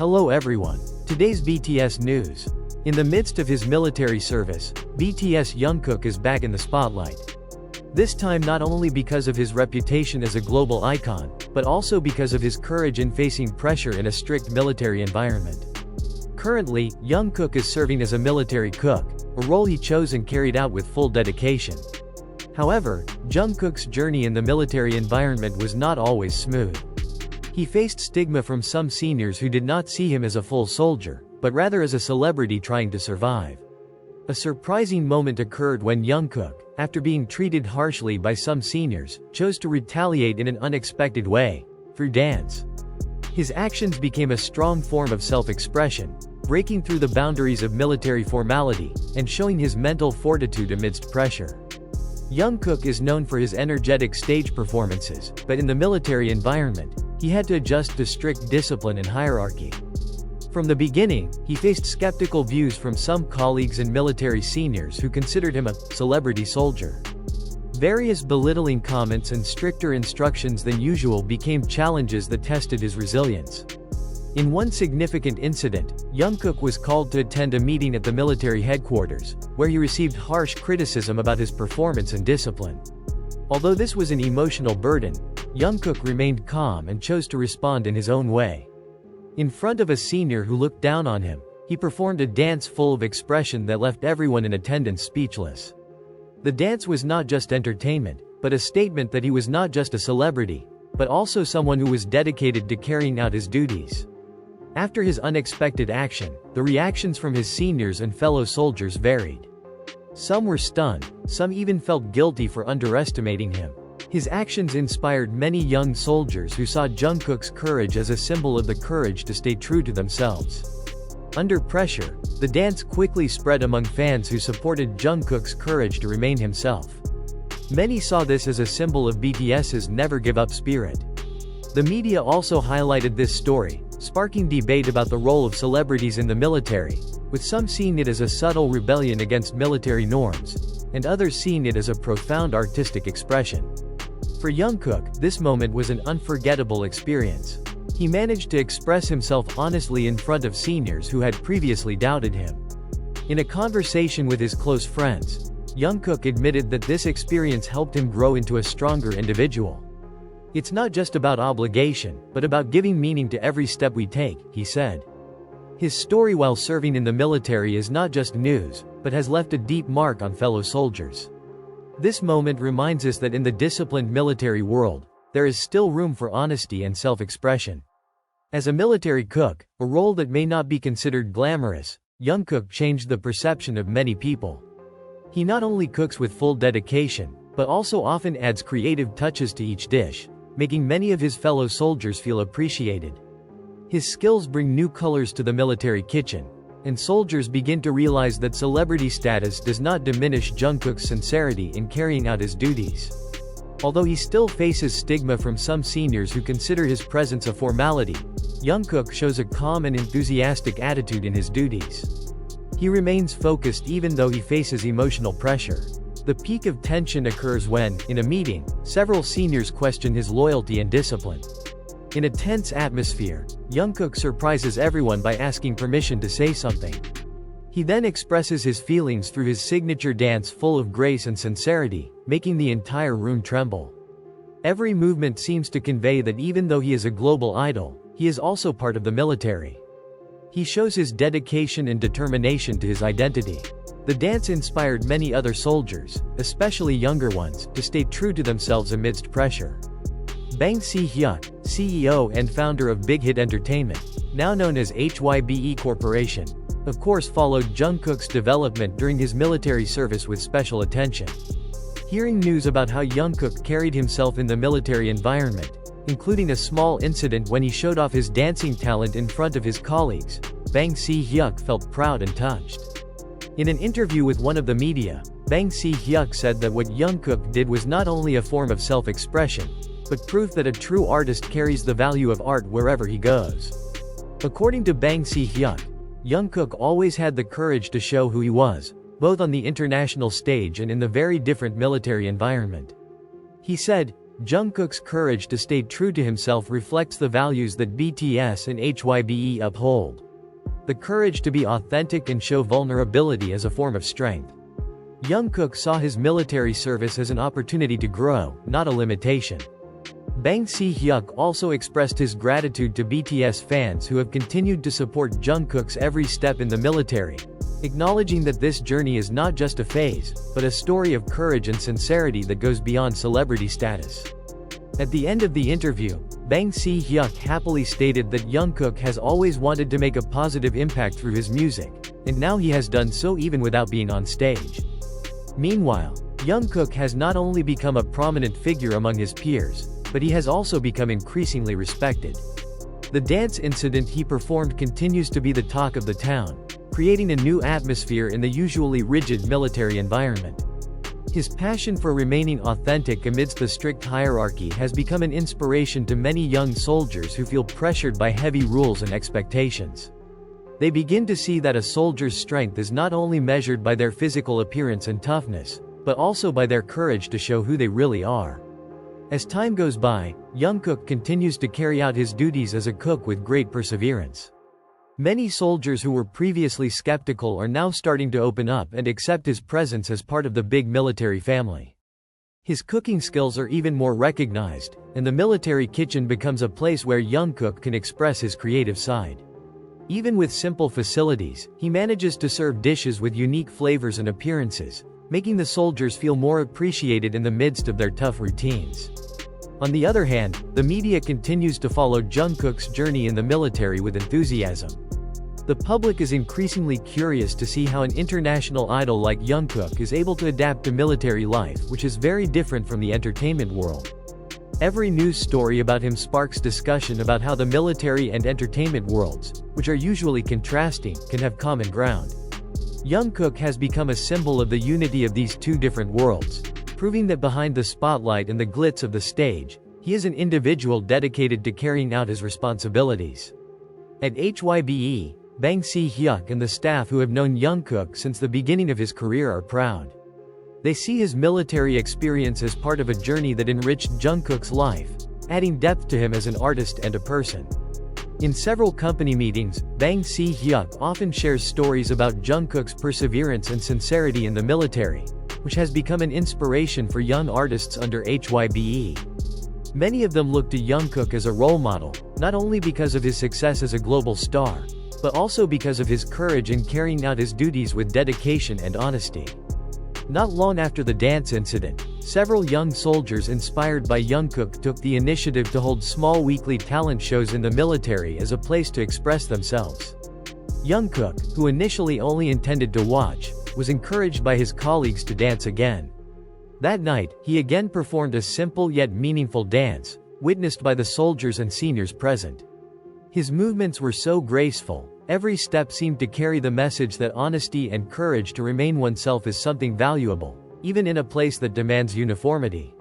Hello everyone. Today's BTS news. In the midst of his military service, BTS Jungkook is back in the spotlight. This time not only because of his reputation as a global icon, but also because of his courage in facing pressure in a strict military environment. Currently, Jungkook is serving as a military cook, a role he chose and carried out with full dedication. However, Jungkook's journey in the military environment was not always smooth. He faced stigma from some seniors who did not see him as a full soldier, but rather as a celebrity trying to survive. A surprising moment occurred when Jungkook, after being treated harshly by some seniors, chose to retaliate in an unexpected way, through dance. His actions became a strong form of self-expression, breaking through the boundaries of military formality, and showing his mental fortitude amidst pressure. Jungkook is known for his energetic stage performances, but in the military environment, he had to adjust to strict discipline and hierarchy. From the beginning, he faced skeptical views from some colleagues and military seniors who considered him a celebrity soldier. Various belittling comments and stricter instructions than usual became challenges that tested his resilience. In one significant incident, Jungkook was called to attend a meeting at the military headquarters, where he received harsh criticism about his performance and discipline. Although this was an emotional burden, Jungkook remained calm and chose to respond in his own way. In front of a senior who looked down on him, he performed a dance full of expression that left everyone in attendance speechless. The dance was not just entertainment, but a statement that he was not just a celebrity, but also someone who was dedicated to carrying out his duties. After his unexpected action, the reactions from his seniors and fellow soldiers varied. Some were stunned, some even felt guilty for underestimating him. His actions inspired many young soldiers who saw Jungkook's courage as a symbol of the courage to stay true to themselves. Under pressure, the dance quickly spread among fans who supported Jungkook's courage to remain himself. Many saw this as a symbol of BTS's never-give-up spirit. The media also highlighted this story, sparking debate about the role of celebrities in the military, with some seeing it as a subtle rebellion against military norms, and others seeing it as a profound artistic expression. For Jungkook, this moment was an unforgettable experience. He managed to express himself honestly in front of seniors who had previously doubted him. In a conversation with his close friends, Jungkook admitted that this experience helped him grow into a stronger individual. "It's not just about obligation, but about giving meaning to every step we take," he said. His story while serving in the military is not just news, but has left a deep mark on fellow soldiers. This moment reminds us that in the disciplined military world, there is still room for honesty and self-expression. As a military cook, a role that may not be considered glamorous, Jungkook changed the perception of many people. He not only cooks with full dedication, but also often adds creative touches to each dish, making many of his fellow soldiers feel appreciated. His skills bring new colors to the military kitchen, and soldiers begin to realize that celebrity status does not diminish Jungkook's sincerity in carrying out his duties. Although he still faces stigma from some seniors who consider his presence a formality, Jungkook shows a calm and enthusiastic attitude in his duties. He remains focused even though he faces emotional pressure. The peak of tension occurs when, in a meeting, several seniors question his loyalty and discipline. In a tense atmosphere, Jungkook surprises everyone by asking permission to say something. He then expresses his feelings through his signature dance full of grace and sincerity, making the entire room tremble. Every movement seems to convey that even though he is a global idol, he is also part of the military. He shows his dedication and determination to his identity. The dance inspired many other soldiers, especially younger ones, to stay true to themselves amidst pressure. Bang Si-hyuk, CEO and founder of Big Hit Entertainment, now known as HYBE Corporation, of course followed Jungkook's development during his military service with special attention. Hearing news about how Jungkook carried himself in the military environment, including a small incident when he showed off his dancing talent in front of his colleagues, Bang Si-hyuk felt proud and touched. In an interview with one of the media, Bang Si-hyuk said that what Jungkook did was not only a form of self-expression, but proof that a true artist carries the value of art wherever he goes. According to Bang Si-hyuk, Jungkook always had the courage to show who he was, both on the international stage and in the very different military environment. He said, Jungkook's courage to stay true to himself reflects the values that BTS and HYBE uphold. The courage to be authentic and show vulnerability as a form of strength. Jungkook saw his military service as an opportunity to grow, not a limitation. Bang Si-hyuk also expressed his gratitude to BTS fans who have continued to support Jungkook's every step in the military, acknowledging that this journey is not just a phase, but a story of courage and sincerity that goes beyond celebrity status. At the end of the interview, Bang Si-hyuk happily stated that Jungkook has always wanted to make a positive impact through his music, and now he has done so even without being on stage. Meanwhile, Jungkook has not only become a prominent figure among his peers, but he has also become increasingly respected. The dance incident he performed continues to be the talk of the town, creating a new atmosphere in the usually rigid military environment. His passion for remaining authentic amidst the strict hierarchy has become an inspiration to many young soldiers who feel pressured by heavy rules and expectations. They begin to see that a soldier's strength is not only measured by their physical appearance and toughness, but also by their courage to show who they really are. As time goes by, Jungkook continues to carry out his duties as a cook with great perseverance. Many soldiers who were previously skeptical are now starting to open up and accept his presence as part of the big military family. His cooking skills are even more recognized, and the military kitchen becomes a place where Jungkook can express his creative side. Even with simple facilities, he manages to serve dishes with unique flavors and appearances, making the soldiers feel more appreciated in the midst of their tough routines. On the other hand, the media continues to follow Jungkook's journey in the military with enthusiasm. The public is increasingly curious to see how an international idol like Jungkook is able to adapt to military life, which is very different from the entertainment world. Every news story about him sparks discussion about how the military and entertainment worlds, which are usually contrasting, can have common ground. Jungkook has become a symbol of the unity of these two different worlds, proving that behind the spotlight and the glitz of the stage, he is an individual dedicated to carrying out his responsibilities. At HYBE, Bang Si-hyuk and the staff who have known Jungkook since the beginning of his career are proud. They see his military experience as part of a journey that enriched Jungkook's life, adding depth to him as an artist and a person. In several company meetings, Bang Si-hyuk often shares stories about Jungkook's perseverance and sincerity in the military, which has become an inspiration for young artists under HYBE. Many of them look to Jungkook as a role model, not only because of his success as a global star, but also because of his courage in carrying out his duties with dedication and honesty. Not long after the dance incident, several young soldiers inspired by Jungkook took the initiative to hold small weekly talent shows in the military as a place to express themselves. Jungkook, who initially only intended to watch, was encouraged by his colleagues to dance again. That night, he again performed a simple yet meaningful dance, witnessed by the soldiers and seniors present. His movements were so graceful, every step seemed to carry the message that honesty and courage to remain oneself is something valuable, even in a place that demands uniformity.